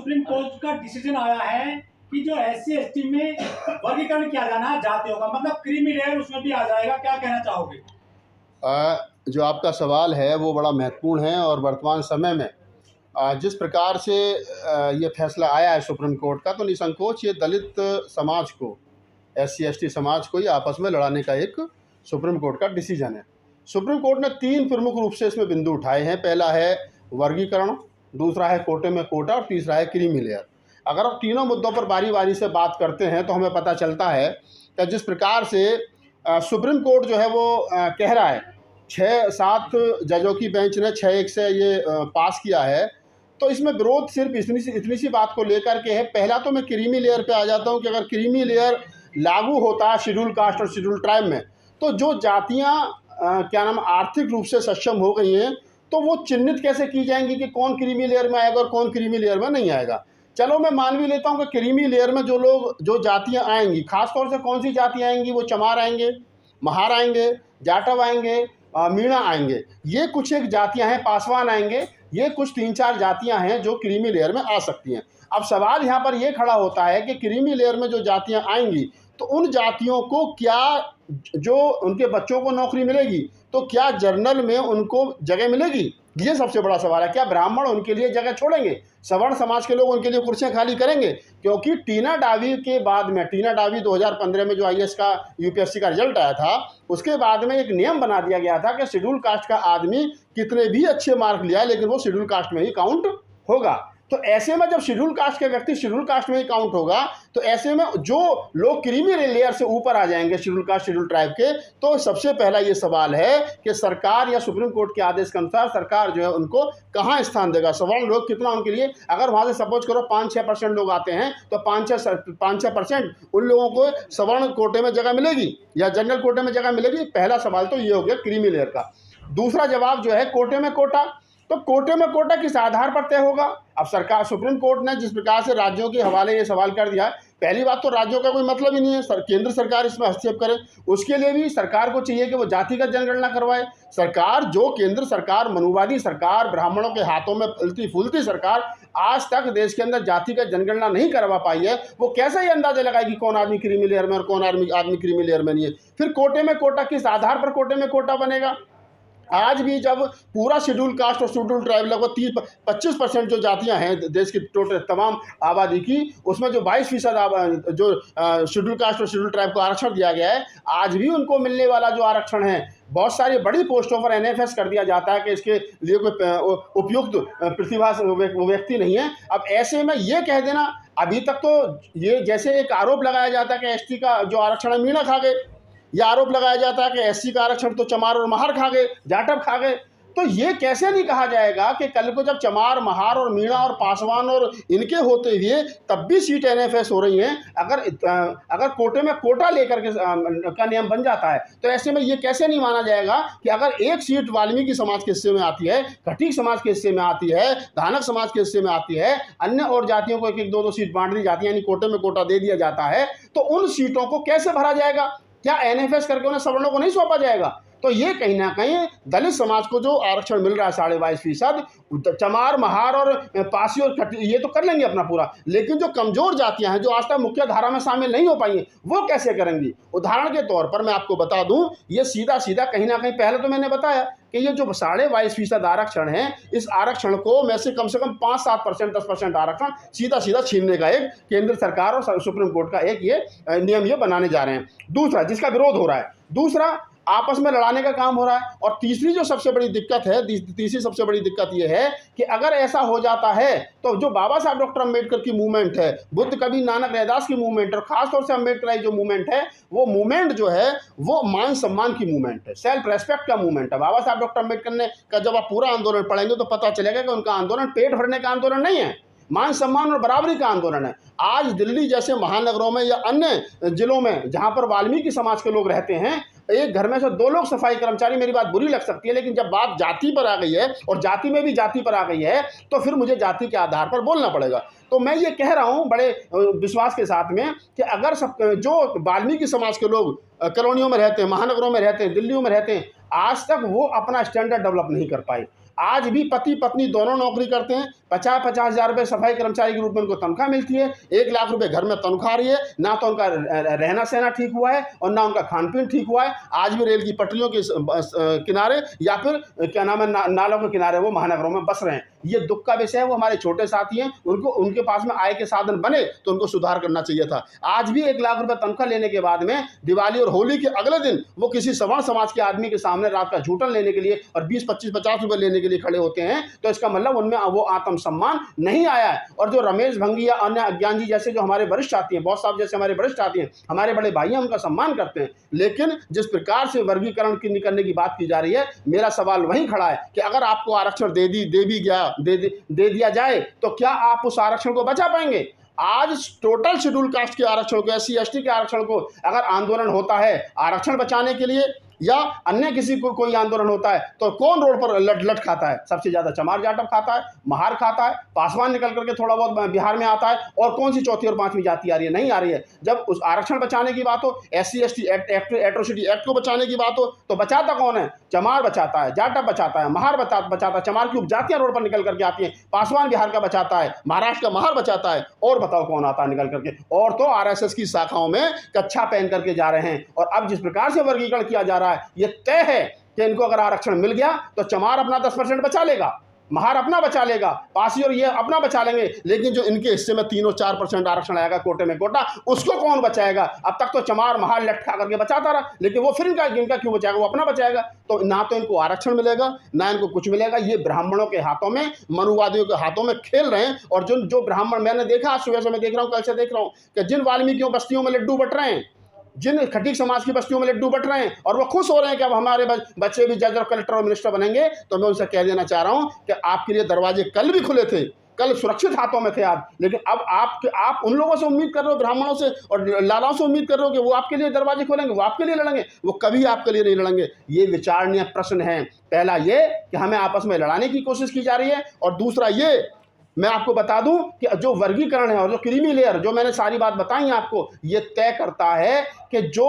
Supreme court का decision आया है कि जो SC ST में वर्गीकरण किया जाना है जातियों का, मतलब क्रीमी लेयर उसमें भी आ जाएगा, क्या कहना चाहोगे? जो आपका सवाल है वो बड़ा महत्वपूर्ण है और वर्तमान समय में जिस प्रकार से ये फैसला आया है सुप्रीम कोर्ट का, तो निसंकोच ये दलित समाज को, SC ST समाज को ये आपस में लड़ाने का एक सुप्रीम कोर्ट का डिसीजन है। सुप्रीम कोर्ट ने 3 प्रमुख रूप से इसमें बिंदु उठाए हैं। पहला है वर्गीकरण, दूसरा है कोटे में कोटा और तीसरा है क्रीमी लेयर। अगर आप तीनों मुद्दों पर बारी बारी से बात करते हैं तो हमें पता चलता है कि जिस प्रकार से सुप्रीम कोर्ट जो है वो कह रहा है, 6-7 जजों की बेंच ने 6-1 से ये पास किया है, तो इसमें विरोध सिर्फ इतनी सी बात को लेकर के है। पहला तो मैं क्रीमी लेयर पे आ जाता हूँ कि अगर क्रीमी लेयर लागू होता है शेड्यूल कास्ट और शेड्यूल ट्राइब में, तो जो जातियाँ क्या नाम आर्थिक रूप से सक्षम हो गई हैं, तो वो चिन्हित कैसे की जाएंगी कि कौन क्रीमी लेयर में आएगा और कौन क्रीमी लेयर में नहीं आएगा। चलो मैं मान भी लेता हूँ कि क्रीमी लेयर में जो जातियाँ आएंगी, खासतौर से कौन सी जातियाँ आएंगी, वो चमार आएंगे, महार आएंगे, जाटव आएंगे, मीणा आएंगे, ये कुछ एक जातियां हैं, पासवान आएंगे, ये कुछ 3-4 जातियां हैं जो क्रीमी लेयर में आ सकती हैं। अब सवाल यहाँ पर ये खड़ा होता है कि क्रीमी लेयर में जो जातियां आएंगी, तो उन जातियों को क्या, जो उनके बच्चों को नौकरी मिलेगी, तो क्या जर्नल में उनको जगह मिलेगी? ये सबसे बड़ा सवाल है। क्या ब्राह्मण उनके लिए जगह छोड़ेंगे? सवर्ण समाज के लोग उनके लिए कुर्सियां खाली करेंगे? क्योंकि टीना डावी के बाद में, टीना डावी 2015 में जो IAS का UPSC का रिजल्ट आया था, उसके बाद में एक नियम बना दिया गया था कि शेड्यूल कास्ट का आदमी कितने भी अच्छे मार्क लिया लेकिन वो शेड्यूल कास्ट में ही काउंट होगा। तो ऐसे में जब शेड्यूल कास्ट के व्यक्ति शेड्यूल कास्ट में ही काउंट होगा, तो ऐसे में जो लोग क्रीमी लेयर से ऊपर आ जाएंगे शेड्यूल कास्ट शेड्यूल ट्राइब के, तो सबसे पहला ये सवाल है कि सरकार या सुप्रीम कोर्ट के आदेश के अनुसार सरकार जो है उनको कहाँ स्थान देगा? सवर्ण लोग कितना उनके लिए, अगर वहाँ से सपोज करो 5-6% लोग आते हैं, तो 5-6% उन लोगों को सवर्ण कोटे में जगह मिलेगी या जनरल कोटे में जगह मिलेगी? पहला सवाल तो ये हो गया क्रीमी लेयर का। दूसरा जवाब जो है कोटे में कोटा, तो कोटे में कोटा किस आधार पर तय होगा? अब सरकार, सुप्रीम कोर्ट ने जिस प्रकार से राज्यों के हवाले ये सवाल कर दिया, पहली बात तो राज्यों का कोई मतलब ही नहीं है केंद्र सरकार इसमें हस्तक्षेप करे। उसके लिए भी सरकार को चाहिए कि वो जातिगत जनगणना करवाए। सरकार, जो केंद्र सरकार, मनुवादी सरकार, ब्राह्मणों के हाथों में फलती फूलती सरकार, आज तक देश के अंदर जातिगत जनगणना नहीं करवा पाई है, वो कैसे ये अंदाजा लगाएगी कौन आदमी क्रीमी लेयर में और कौन आदमी क्रीमी लेयर में नहीं है? फिर कोटे में कोटा, किस आधार पर कोटे में कोटा बनेगा? आज भी जब पूरा शेड्यूल कास्ट और शेड्यूल ट्राइब लगभग 25% जो जातियां हैं देश की टोटल तमाम आबादी की, उसमें जो 22% जो शेड्यूल कास्ट और शेड्यूल ट्राइब को आरक्षण दिया गया है, आज भी उनको मिलने वाला जो आरक्षण है, बहुत सारी बड़ी पोस्टों पर NFS कर दिया जाता है कि इसके लिए कोई उपयुक्त प्रतिभा व्यक्ति नहीं है। अब ऐसे में ये कह देना, अभी तक तो ये जैसे एक आरोप लगाया जाता है कि ST का जो आरक्षण है मीणा खा गए, यह आरोप लगाया जाता है कि SC का आरक्षण तो चमार और महार खा गए, जाटव खा गए। तो ये कैसे नहीं कहा जाएगा कि कल को जब चमार, महार और मीणा और पासवान और इनके होते हुए तब भी सीट NFS हो रही हैं, अगर कोटे में कोटा लेकर के का नियम बन जाता है, तो ऐसे में ये कैसे नहीं माना जाएगा कि अगर एक सीट वाल्मीकि समाज के हिस्से में आती है, खटीक समाज के हिस्से में आती है, धानक समाज के हिस्से में आती है, अन्य और जातियों को 1-1, 2-2 सीट बांट दी जाती है, यानी कोटे में कोटा दे दिया जाता है, तो उन सीटों को कैसे भरा जाएगा? क्या NFS करके उन्हें सवर्णों को नहीं सौंपा जाएगा? तो ये कहीं ना कहीं दलित समाज को जो आरक्षण मिल रहा है 22.5%, चमार, महार और पासी और ये तो कर लेंगे अपना पूरा, लेकिन जो कमजोर जातियां हैं जो आज तक मुख्य धारा में शामिल नहीं हो पाई हैं, वो कैसे करेंगी? उदाहरण के तौर पर मैं आपको बता दूं, ये सीधा सीधा कहीं ना कहीं, पहले तो मैंने बताया कि ये जो 22.5% आरक्षण है, इस आरक्षण को में से कम 5-7%, 10% आरक्षण सीधा सीधा छीनने का एक केंद्र सरकार और सुप्रीम कोर्ट का एक ये नियम ये बनाने जा रहे हैं। दूसरा जिसका विरोध हो रहा है, दूसरा आपस में लड़ाने का काम हो रहा है। और तीसरी जो सबसे बड़ी दिक्कत है, तीसरी सबसे बड़ी दिक्कत ये है कि अगर ऐसा हो जाता है तो जो बाबा साहब डॉक्टर अम्बेडकर की मूवमेंट है, बुद्ध कबीर नानक रैदास की मूवमेंट और खासतौर से अम्बेडकर जो मूवमेंट है, वो मूवमेंट जो है वो मान सम्मान की मूवमेंट है, सेल्फ रेस्पेक्ट का मूवमेंट है। बाबा साहब डॉक्टर अम्बेडकर ने का जब आप पूरा आंदोलन पढ़ेंगे तो पता चलेगा कि उनका आंदोलन पेट भरने का आंदोलन नहीं है, मान सम्मान और बराबरी का आंदोलन है। आज दिल्ली जैसे महानगरों में या अन्य जिलों में जहां पर वाल्मीकि समाज के लोग रहते हैं, एक घर में से 2 लोग सफाई कर्मचारी, मेरी बात बुरी लग सकती है, लेकिन जब बात जाति पर आ गई है और जाति में भी जाति पर आ गई है, तो फिर मुझे जाति के आधार पर बोलना पड़ेगा। तो मैं ये कह रहा हूँ बड़े विश्वास के साथ में कि अगर जो वाल्मीकि समाज के लोग कॉलोनियों में रहते हैं, महानगरों में रहते हैं, दिल्लियों में रहते हैं, आज तक वो अपना स्टैंडर्ड डेवलप नहीं कर पाए। आज भी पति पत्नी दोनों नौकरी करते हैं, 50-50 हज़ार रुपये सफाई कर्मचारी के रूप में उनको तनख्वाह मिलती है, 1 लाख रुपए घर में तनख्वाह आ रही है, ना तो उनका रहना सहना ठीक हुआ है और ना उनका खान पीन ठीक हुआ है। आज भी रेल की पटरियों के किनारे या फिर क्या नाम है नालों के किनारे वो महानगरों में बस रहे हैं। ये दुख का विषय है। वो हमारे छोटे साथी हैं, उनको उनके पास में आय के साधन बने तो उनको सुधार करना चाहिए था। आज भी 1 लाख रुपए तनख्वाह लेने के बाद में दिवाली और होली के अगले दिन वो किसी सवर्ण समाज के आदमी के सामने रात का झूठन लेने के लिए और 20, 25, 50 रुपए लेने के लिए खड़े होते हैं, तो इसका मतलब उनमें वो आत्मसम्मान नहीं आया है। और जो रमेश भंगी या अन्य अज्ञान जी जैसे जो हमारे वरिष्ठ साथी हैं, बॉस साहब जैसे हमारे वरिष्ठ साथी हैं, हमारे बड़े भाई हैं, उनका सम्मान करते हैं, लेकिन जिस प्रकार से वर्गीकरण करने की बात की जा रही है, मेरा सवाल वहीं खड़ा है कि अगर आपको आरक्षण दे दिया जाए तो क्या आप उस आरक्षण को बचा पाएंगे? आज टोटल शेड्यूल कास्ट के आरक्षण को, SC ST के आरक्षण को अगर आंदोलन होता है आरक्षण बचाने के लिए या अन्य किसी को कोई आंदोलन होता है तो कौन रोड पर लट खाता है? सबसे ज्यादा चमार जाटव खाता है, महार खाता है, पासवान निकल करके थोड़ा बहुत बिहार में आता है, और कौन सी चौथी और पांचवी जाति आ रही है? नहीं आ रही है। जब उस आरक्षण बचाने की बात हो, SC ST एट्रोसिटी एक्ट को बचाने की बात हो, तो बचाता कौन है? चमार बचाता है, जाटव बचाता है, महार बचाता है। चमार की उपजातियां रोड पर निकल करके आती हैं। पासवान बिहार का बचाता है, महाराष्ट्र का महार बचाता है, और बताओ कौन आता है निकल करके? और तो RSS की शाखाओं में कच्छा पहन करके जा रहे हैं। और अब जिस प्रकार से वर्गीकरण किया जा रहा है, ये तय है कि इनको अगर आरक्षण मिल गया तो चमार अपना 10% बचा लेगा, महार अपना बचा लेगा, पासी और ये अपना बचा लेंगे, लेकिन जो इनके हिस्से में 3-4% आरक्षण आएगा कोटे में कोटा, उसको कौन बचाएगा? अब तक तो चमार महार लटका करके बचाता रहा, लेकिन वो फिर इनका क्यों बचाएगा? वो अपना बचाएगा। तो ना तो इनको आरक्षण मिलेगा, ना इनको कुछ मिलेगा। ये ब्राह्मणों के हाथों में, मनुवादियों के हाथों में खेल रहे हैं। और जो ब्राह्मण, मैंने देखा, आज सुबह से मैं देख रहा हूँ, कल से देख रहा हूँ कि जिन वाल्मीकियों बस्तियों में लड्डू बट रहे हैं, जिन खटीक समाज की बस्तियों में लड्डू बट रहे हैं, और वो खुश हो रहे हैं कि अब हमारे बच्चे भी जज और कलेक्टर और मिनिस्टर बनेंगे, तो मैं उनसे कह देना चाह रहा हूं कि आपके लिए दरवाजे कल भी खुले थे, कल सुरक्षित हाथों में थे आप, लेकिन अब आप उन लोगों से उम्मीद कर रहे हो, ब्राह्मणों से और लालाओं से उम्मीद कर रहे हो कि वो आपके लिए दरवाजे खोलेंगे, वो आपके लिए लड़ेंगे। वो कभी आपके लिए नहीं लड़ेंगे। ये विचारणीय प्रश्न है। पहला ये कि हमें आपस में लड़ाने की कोशिश की जा रही है, और दूसरा ये मैं आपको बता दूं कि जो वर्गीकरण है और जो क्रीमी लेयर, जो मैंने सारी बात बताई आपको, ये तय करता है कि जो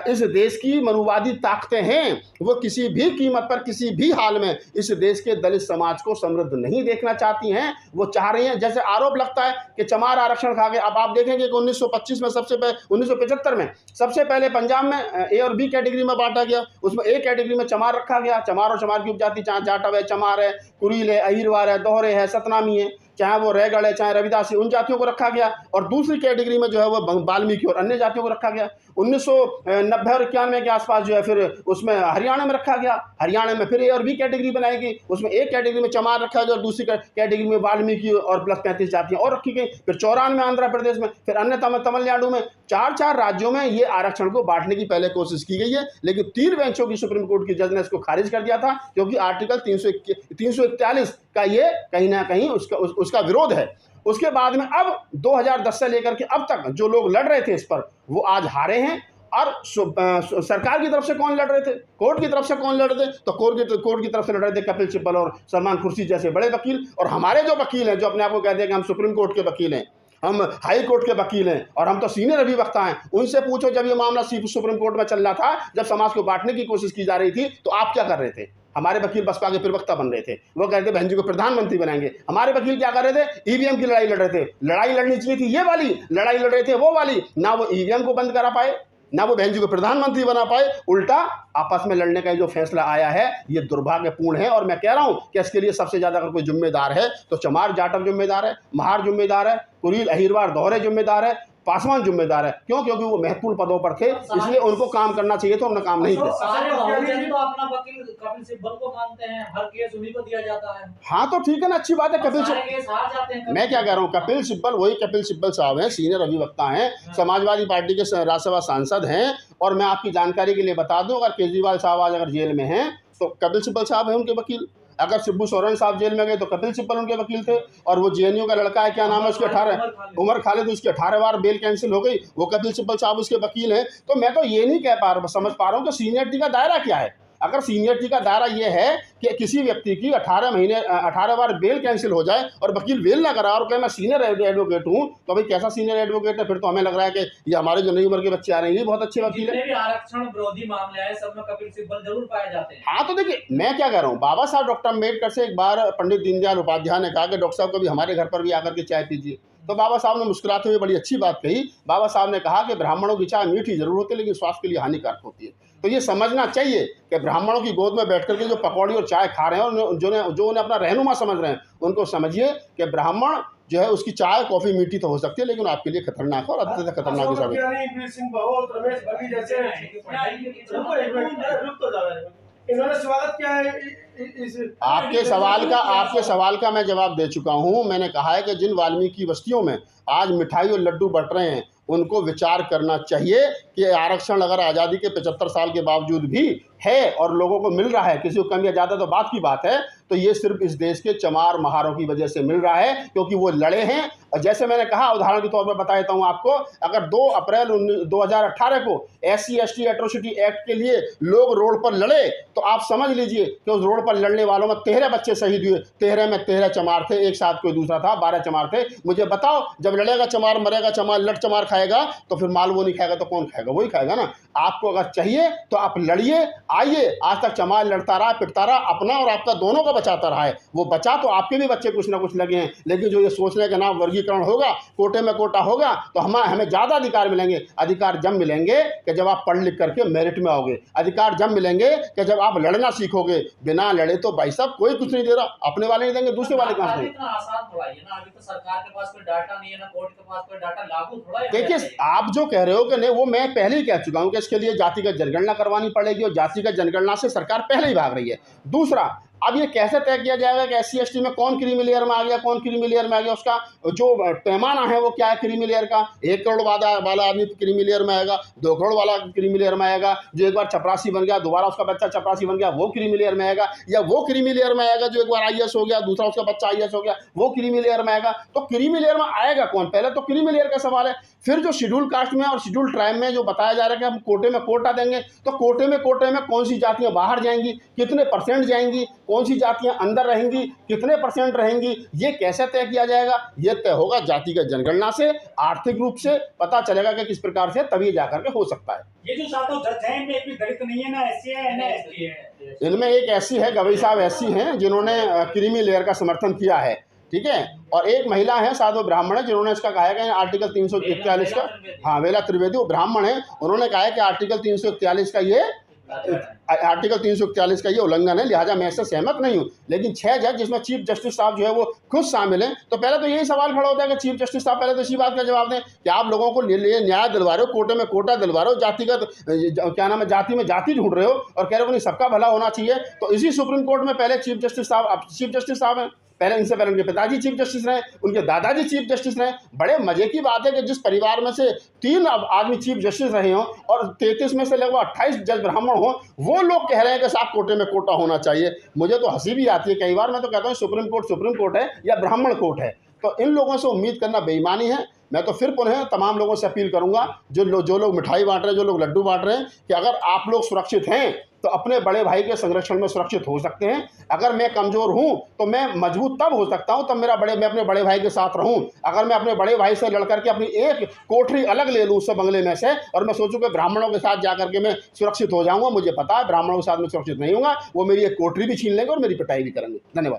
इस देश की मनुवादी ताकतें हैं, वो किसी भी कीमत पर, किसी भी हाल में इस देश के दलित समाज को समृद्ध नहीं देखना चाहती हैं। वो चाह रही हैं, जैसे आरोप लगता है कि चमार आरक्षण खा गए। अब आप देखेंगे कि 1925 में 1975 में सबसे पहले पंजाब में A और B कैटेगरी में बांटा गया। उसमें A कैटेगरी में चमार रखा गया। चमार और चमार की उपजाति, चाहे जाटव है, चमार है, कुरील है, अहिरवार है, दोहरे है, सतनामी है, चाहे वो रैगढ़ है, चाहे रविदासी, उन जातियों को रखा गया। और दूसरी कैटेगरी में जो है वो वाल्मीकि और अन्य जातियों को रखा गया। 1990 और 91 के आसपास जो है फिर उसमें हरियाणा में रखा गया। हरियाणा में फिर A और B कैटेगरी बनाई गई। उसमें एक कैटेगरी में चमार रखा गया और दूसरी कैटेगरी में वाल्मीकि और प्लस 35 जातियां और रखी गई। फिर 94 में आंध्र प्रदेश में, फिर अन्य तमिलनाडु में, 4 राज्यों में ये आरक्षण को बांटने की पहले कोशिश की गई है, लेकिन 3 बेंचों की सुप्रीम कोर्ट की जज ने इसको खारिज कर दिया था, क्योंकि आर्टिकल 341 का ये कहीं ना कहीं उसका विरोध है। उसके बाद में अब 2010 से लेकर के अब तक जो लोग लड़ रहे थे इस पर, वो आज हारे हैं। और सरकार की तरफ से कौन लड़ रहे थे, कोर्ट की तरफ से कौन लड़ रहे थे? तो कोर्ट की तरफ से लड़ रहे थे कपिल सिब्बल और सलमान खुर्शीद जैसे बड़े वकील। और हमारे जो वकील हैं, जो अपने आप को कहते हैं कि हम सुप्रीम कोर्ट के वकील हैं, हम हाई कोर्ट के वकील हैं और हम तो सीनियर अधिवक्ता हैं, उनसे पूछो जब ये मामला सुप्रीम कोर्ट में चल रहा था, जब समाज को बांटने की कोशिश की जा रही थी, तो आप क्या कर रहे थे? हमारे वकील बसपा के प्रवक्ता बन रहे थे, वो कहते थे बहन जी को प्रधानमंत्री बनाएंगे। हमारे वकील क्या कर रहे थे? ईवीएम की लड़ाई लड़ रहे थे। लड़ाई लड़नी चाहिए थी ये वाली, लड़ाई लड़ रहे थे वो वाली। ना वो ईवीएम को बंद करा पाए, ना वो बहन जी को प्रधानमंत्री बना पाए, उल्टा आपस में लड़ने का जो फैसला आया है ये दुर्भाग्यपूर्ण है। और मैं कह रहा हूं कि इसके लिए सबसे ज्यादा अगर कोई जिम्मेदार है तो चमार जाटव जिम्मेदार है, महार जिम्मेदार है, कुरील अहिरवार दोहरे जिम्मेदार है, पासवान जिम्मेदार है। क्यों? क्योंकि वो महत्वपूर्ण पदों पर थे, इसलिए उनको काम करना चाहिए था, उन्होंने काम नहीं किया। सारे बहुजन तो अपना वकील कपिल सिब्बल को मानते हैं, हर केस उन्हीं को दिया जाता है। हाँ तो ठीक है ना, अच्छी बात है। कपिल सारे केस हार जाते हैं। मैं क्या कह रहा हूँ, कपिल सिब्बल, वही कपिल सिब्बल साहब हैं, सीनियर अधिवक्ता हैं, समाजवादी पार्टी के राज्यसभा सांसद हैं। और मैं आपकी जानकारी के लिए बता दूं, अगर केजरीवाल साहब आज अगर जेल में हैं तो कपिल सिब्बल साहब हैं उनके वकील। अगर शिबू सोरेन साहब जेल में गए तो कपिल सिब्बल उनके वकील थे। और वो जेएनयू का लड़का है, क्या नाम है उसके, 18 उमर खालिद, उसकी 18 बार बेल कैंसिल हो गई, वो कपिल सिब्बल साहब उसके वकील हैं। तो मैं तो ये नहीं समझ पा रहा हूँ कि सीनियरिटी का दायरा क्या है। अगर सीनियरिटी का दायरा ये है कि किसी व्यक्ति की 18 बार बेल कैंसिल हो जाए और वकील बेल ना करा और कहे मैं सीनियर एडवोकेट हूँ, तो भाई कैसा सीनियर एडवोकेट है? फिर तो हमें लग रहा है कि ये हमारे जो नई उम्र के बच्चे आ रहे हैं ये बहुत अच्छे वकील है। जितने भी आरक्षण विरोधी मामले आए सब में कपिल सिब्बल जरूर पाए जाते हैं। हाँ, तो देखिए मैं क्या कह रहा हूँ, बाबा साहब डॉक्टर अम्बेडकर से एक बार पंडित दीनदयाल उपाध्याय ने कहा कि डॉक्टर साहब कभी हमारे घर पर भी आकर के चाय पीजिए, तो बाबा साहब ने मुस्कुराते हुए बड़ी अच्छी बात कही। बाबा साहब ने कहा कि ब्राह्मणों की चाय मीठी जरूर होती है लेकिन स्वास्थ्य के लिए हानिकारक होती है। तो ये समझना चाहिए कि ब्राह्मणों की गोद में बैठ करके जो पकौड़ी और चाय खा रहे हैं और जो उन्हें अपना रहनुमा समझ रहे हैं, उनको समझिए कि ब्राह्मण जो है उसकी चाय कॉफ़ी मीठी तो हो सकती है लेकिन आपके लिए खतरनाक है और अत्यंत खतरनाक है। इन्होंने स्वागत किया है आपके सवाल का मैं जवाब दे चुका हूं। मैंने कहा है कि जिन वाल्मीकि बस्तियों में आज मिठाई और लड्डू बंट रहे हैं उनको विचार करना चाहिए कि आरक्षण अगर आज़ादी के 75 साल के बावजूद भी है और लोगों को मिल रहा है, किसी को कम या ज़्यादा तो बात की बात है, तो ये सिर्फ इस देश के चमार महारों की वजह से मिल रहा है क्योंकि वो लड़े हैं। और जैसे मैंने कहा, उदाहरण के तौर पर बता देता हूँ आपको, अगर 2 अप्रैल 2018 को SC/ST एट्रोसिटी एक्ट के लिए लोग रोड पर लड़े तो आप समझ लीजिए कि उस रोड पर लड़ने वालों में 13 बच्चे शहीद हुए। 13 में 13 चमार थे, एक साथ कोई दूसरा था, 12 चमार थे। मुझे बताओ, जब लड़ेगा चमार मरेगा चमार, लड़ चमार खाएगा तो फिर माल वो नहीं खाएगा तो कौन खाएगा? वही खाएगा ना। आपको अगर चाहिए तो आप लड़िए, आइए। आज तक चमार लड़ता रहा, पिटता रहा, अपना और आपका दोनों का बचाता रहा है। वो बचा तो आपके भी बच्चे कुछ ना कुछ लगे हैं, लेकिन जो ये सोच रहे हैं कि ना वर्गीकरण होगा, कोटे में कोटा होगा तो हमें ज़्यादा अधिकार मिलेंगे। अधिकार जब मिलेंगे कि जब आप पढ़ लिख करके मेरिट में आओगे। अधिकार जब मिलेंगे कि जब आप लड़ना सीखोगे। बिना लड़े तो भाई साहब कोई कुछ नहीं दे रहा, अपने वाले नहीं देंगे, दूसरे वाले कहाँ से देंगे? इतना आसान थोड़ा है ना, अभी तो सरकार के पास कोई डाटा नहीं है ना कोर्ट के पास कोई डाटा, लागू थोड़ा है। देखिए, आप जो कह रहे हो कि नहीं, वो मैं पहले ही कह चुका हूं कि इसके लिए जातिगत जनगणना करवानी पड़ेगी और जातिगत जनगणना से सरकार पहले ही भाग रही है। दूसरा, अब ये कैसे तय किया जाएगा कि SC/ST में कौन क्रीमी लेयर में आ गया, कौन क्रीमी लेयर में आ गया? उसका जो पैमाना है वो क्या है क्रीमी लेयर का? 1 करोड़ वाला आदमी क्रीमी लेयर में आएगा, 2 करोड़ वाला क्रीमी लेयर में आएगा, जो एक बार चपरासी बन गया दोबारा उसका बच्चा चपरासी बन गया वो क्रीमी लेयर में आएगा, या वो क्रीमी लेयर में आएगा जो एक बार IAS हो गया दूसरा उसका बच्चा IAS हो गया वो क्रीमी लेयर में आएगा? तो क्रीमी लेयर में आएगा कौन? पहले तो क्रीमी लेयर का सवाल है। फिर जो शेड्यूल कास्ट में और शेड्यूल ट्राइब में जो बताया जा रहा है कि हम कोटे में कोटा देंगे, तो कोटे में कौन सी जातियां बाहर जाएंगी, कितने % जाएंगी, कौन सी जातियां अंदर रहेंगी, कितने % रहेंगी, ये कैसे तय किया जाएगा? ये तय होगा जातिगत जनगणना से, आर्थिक रूप से पता चलेगा कि किस प्रकार से, तभी जाकर के हो सकता है। ये जो सातों जज हैं इनमें एक भी दलित नहीं है, ना SC है ना ST है। इनमें एक SC है, गवई साहब SC हैं जिन्होंने क्रीमी लेयर का समर्थन किया है, ठीक है। और एक महिला है, साधु ब्राह्मण है, जिन्होंने इसका कहा है कि आर्टिकल 341 का, हाँ वेला त्रिवेदी, वो ब्राह्मण है, उन्होंने कहा है कि आर्टिकल 341 का ये उल्लंघन है, लिहाजा मैं इससे सहमत नहीं हूँ। लेकिन 6 जज जिसमें चीफ जस्टिस साहब जो है वो खुद शामिल हैं, तो पहले तो यही सवाल खड़ा होता है कि चीफ जस्टिस साहब पहले तो इसी बात का जवाब दें कि आप लोगों को न्याय दिलवा रहे हो, कोटे में कोटा दिलवा रहे हो, जातिगत क्या नाम है, जाति में जाति ढूंढ रहे हो और कह रहे हो नहीं सबका भला होना चाहिए। तो इसी सुप्रीम कोर्ट में पहले चीफ जस्टिस साहब हैं, पहले इनसे पहले उनके पिताजी चीफ जस्टिस रहे, उनके दादाजी चीफ जस्टिस रहे। बड़े मजे की बात है कि जिस परिवार में से 3 आदमी चीफ जस्टिस रहे हों और 33 में से लगभग 28 जज ब्राह्मण हों, वो लोग कह रहे हैं कि साहब कोटे में कोटा होना चाहिए। मुझे तो हंसी भी आती है कई बार। मैं तो कहता हूँ सुप्रीम कोर्ट है या ब्राह्मण कोर्ट है। तो इन लोगों से उम्मीद करना बेईमानी है। मैं तो फिर पुनः तमाम लोगों से अपील करूंगा, जो लोग मिठाई बांट रहे हैं, जो लोग लड्डू बांट रहे हैं, कि अगर आप लोग सुरक्षित हैं तो अपने बड़े भाई के संरक्षण में सुरक्षित हो सकते हैं। अगर मैं कमज़ोर हूं तो मैं मजबूत तब हो सकता हूं तब मैं अपने बड़े भाई के साथ रहूं। अगर मैं अपने बड़े भाई से लड़ करके अपनी एक कोठरी अलग ले लूँ उससे बंगले में से, और मैं सोचूं कि ब्राह्मणों के साथ जाकर के मैं सुरक्षित हो जाऊंगा, मुझे पता है ब्राह्मणों के साथ मैं सुरक्षित नहीं होगा। वो मेरी एक कोठरी भी छीन लेंगे और मेरी पिटाई भी करेंगे। धन्यवाद।